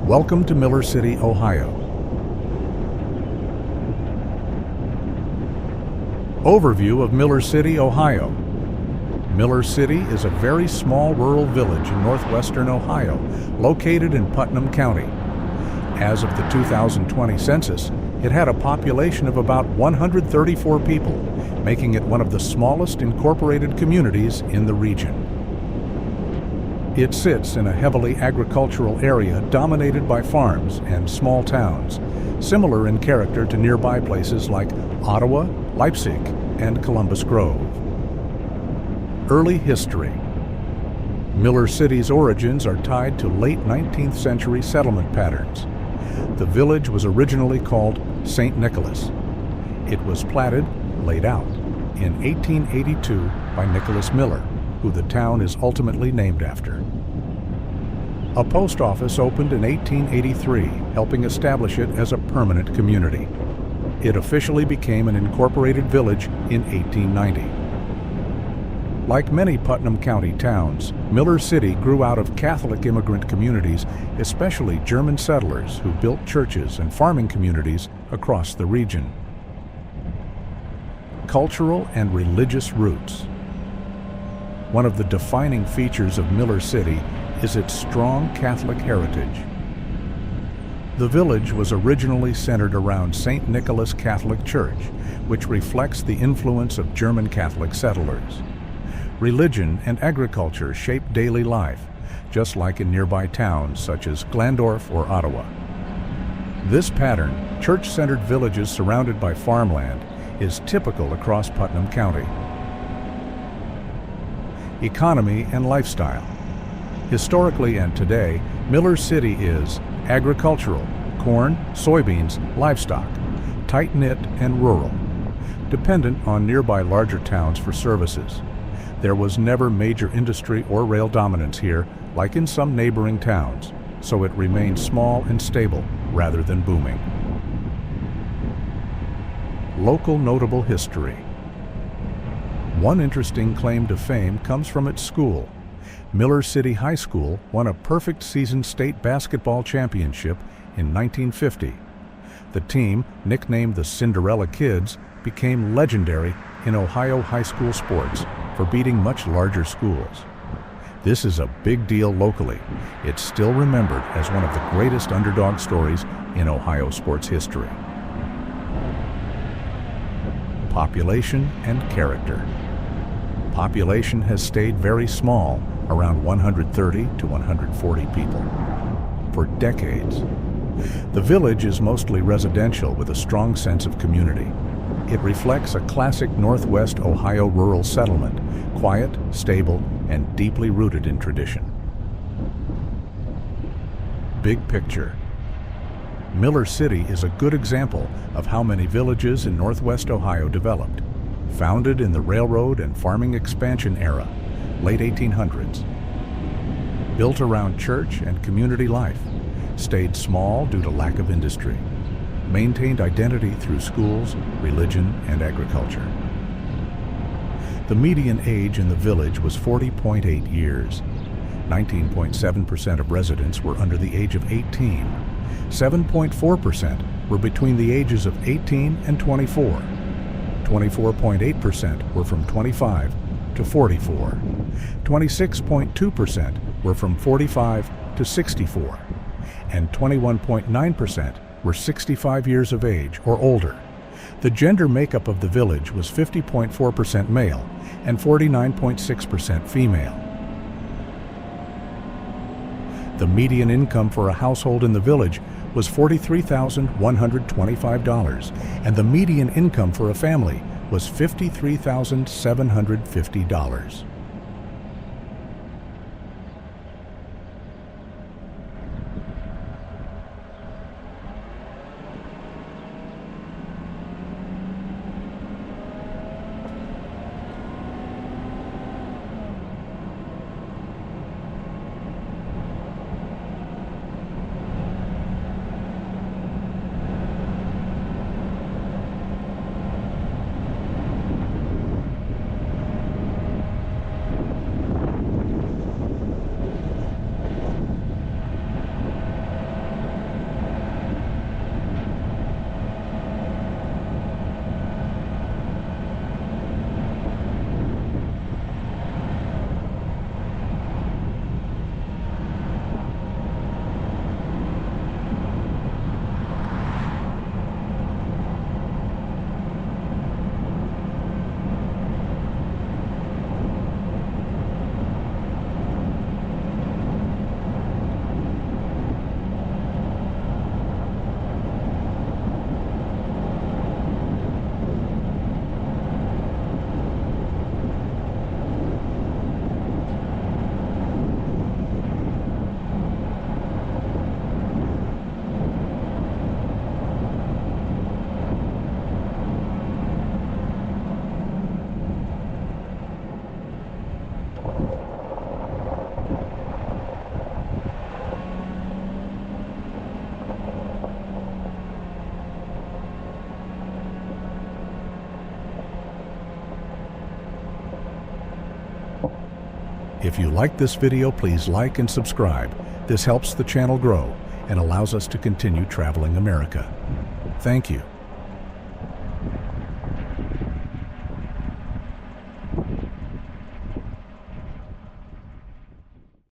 Welcome to Miller City, Ohio. Overview of Miller City, Ohio. Miller City is a very small rural village in northwestern Ohio, located in Putnam County. As of the 2020 census, it had a population of about 134 people, making it one of the smallest incorporated communities in the region. It sits in a heavily agricultural area dominated by farms and small towns, similar in character to nearby places like Ottawa, Leipzig, and Columbus Grove. Early history. Miller City's origins are tied to late 19th century settlement patterns. The village was originally called St. Nicholas. It was platted, laid out, in 1882 by Nicholas Miller, who the town is ultimately named after. A post office opened in 1883, helping establish it as a permanent community. It officially became an incorporated village in 1890. Like many Putnam County towns, Miller City grew out of Catholic immigrant communities, especially German settlers who built churches and farming communities across the region. Cultural and religious roots. One of the defining features of Miller City is its strong Catholic heritage. The village was originally centered around St. Nicholas Catholic Church, which reflects the influence of German Catholic settlers. Religion and agriculture shaped daily life, just like in nearby towns such as Glandorf or Ottawa. This pattern, church-centered villages surrounded by farmland, is typical across Putnam County. Economy and lifestyle. Historically and today, Miller City is agricultural, corn, soybeans, livestock, tight-knit and rural, dependent on nearby larger towns for services. There was never major industry or rail dominance here, like in some neighboring towns, so it remained small and stable rather than booming. Local notable history. One interesting claim to fame comes from its school. Miller City High School won a perfect season state basketball championship in 1950. The team, nicknamed the Cinderella Kids, became legendary in Ohio high school sports for beating much larger schools. This is a big deal locally. It's still remembered as one of the greatest underdog stories in Ohio sports history. Population and character. Population has stayed very small, around 130 to 140 people, for decades. The village is mostly residential with a strong sense of community. It reflects a classic Northwest Ohio rural settlement, quiet, stable, and deeply rooted in tradition. Big picture. Miller City is a good example of how many villages in Northwest Ohio developed. Founded in the railroad and farming expansion era, late 1800s. Built around church and community life, stayed small due to lack of industry. Maintained identity through schools, religion, and agriculture. The median age in the village was 40.8 years. 19.7% of residents were under the age of 18. 7.4% were between the ages of 18 and 24. 24.8% were from 25 to 44. 26.2% were from 45 to 64. And 21.9% were 65 years of age or older. The gender makeup of the village was 50.4% male and 49.6% female. The median income for a household in the village was $43,125, and the median income for a family was $53,750. If you like this video, please like and subscribe. This helps the channel grow and allows us to continue traveling America. Thank you.